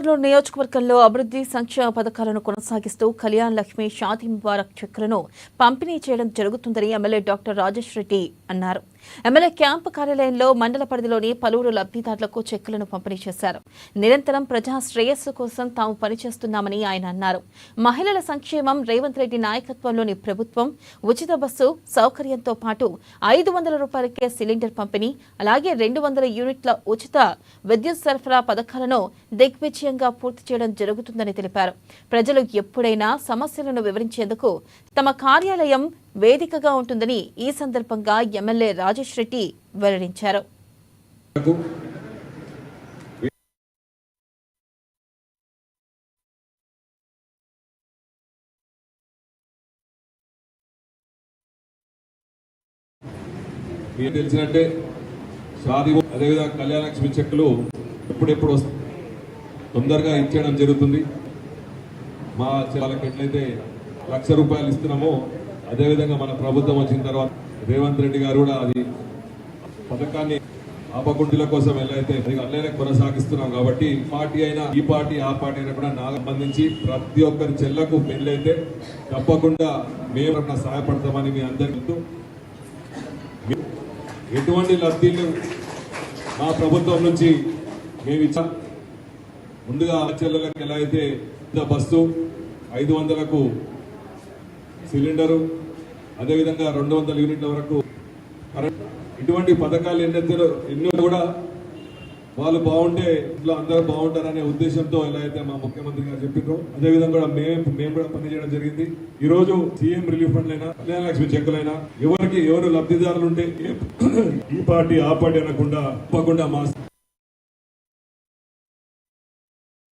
నియోజకవర్గంలో అభివృద్ధి సంక్షేమ పథకాలను కొనసాగిస్తూ కళ్యాణ్ లక్ష్మి షాదీ ముబారక్ చెక్కులను పంపిణీ చేయడం జరుగుతుందని ఎమ్మెల్యే డాక్టర్ రాజేష్ రెడ్డి అన్నారు. ఎమ్మెల్యే క్యాంపు కార్యాలయంలో మండల పరిధిలోని పలువురు లబ్ధిదారులకు చెక్కులను పంపిణీ చేశారు. నిరంతరం ప్రజా శ్రేయస్సు కోసం తాము పనిచేస్తున్నామని ఆయన అన్నారు. మహిళల సంక్షేమం రేవంత్ రెడ్డి నాయకత్వంలోని ప్రభుత్వం ఉచిత బస్సు సౌకర్యంతో పాటు 500 రూపాయలకే సిలిండర్ పంపిణీ, అలాగే 200 యూనిట్ల ఉచిత విద్యుత్ సరఫరా పథకాలను దిగ్విజయంగా పూర్తి చేయడం జరుగుతుందని తెలిపారు. ప్రజలు ఎప్పుడైనా సమస్యలను వివరించేందుకు తమ కార్యాలయం వేదికగా ఉంటుందని ఈ సందర్భంగా ఎమ్మెల్యే రాజేష్ రెడ్డి వెల్లడించారు. మీరు తెలిసినట్టే షాదీ అదేవిధంగా కళ్యాణ లక్ష్మి చెక్కులు ఎప్పుడెప్పుడు తొందరగా ఇచ్చేయడం జరుగుతుంది. మా వాళ్ళకి ఎట్లయితే ₹1,00,000 ఇస్తున్నామో అదేవిధంగా మన ప్రభుత్వం వచ్చిన తర్వాత రేవంత్ రెడ్డి గారు కూడా అది పథకాన్ని ఆపకుంటుల కోసం ఎలా అయితే అలానే కొనసాగిస్తున్నాం. కాబట్టి పార్టీ అయినా ఈ పార్టీ ఆ పార్టీ అయినా కూడా నాకు సంబంధించి ప్రతి ఒక్కరి చెల్లకు పెళ్ళైతే తప్పకుండా మేము సహాయపడతామని మీ అందరికీ ఎటువంటి లబ్ధిలు మా ప్రభుత్వం నుంచి మేము ఇచ్చాం. ముందుగా చెల్లెలకు ఎలా అయితే బస్సు 500కు సిలిండరు అదేవిధంగా 200 యూనిట్ల వరకు కరెంట్, ఇటువంటి పథకాలు ఎన్నో కూడా వాళ్ళు బాగుంటే ఇంట్లో అందరూ బాగుంటారనే ఉద్దేశంతో ఎలా అయితే మా ముఖ్యమంత్రి గారు చెప్పారో అదేవిధంగా కూడా మేము కూడా పనిచేయడం జరిగింది. ఈ రోజు సీఎం రిలీఫ్ ఫండ్ అయినా కళ్యాణ లక్ష్మి చెక్కులైనా ఎవరు లబ్ధిదారులు ఉంటే ఈ పార్టీ ఆ పార్టీ అనకుండా తప్పకుండా మా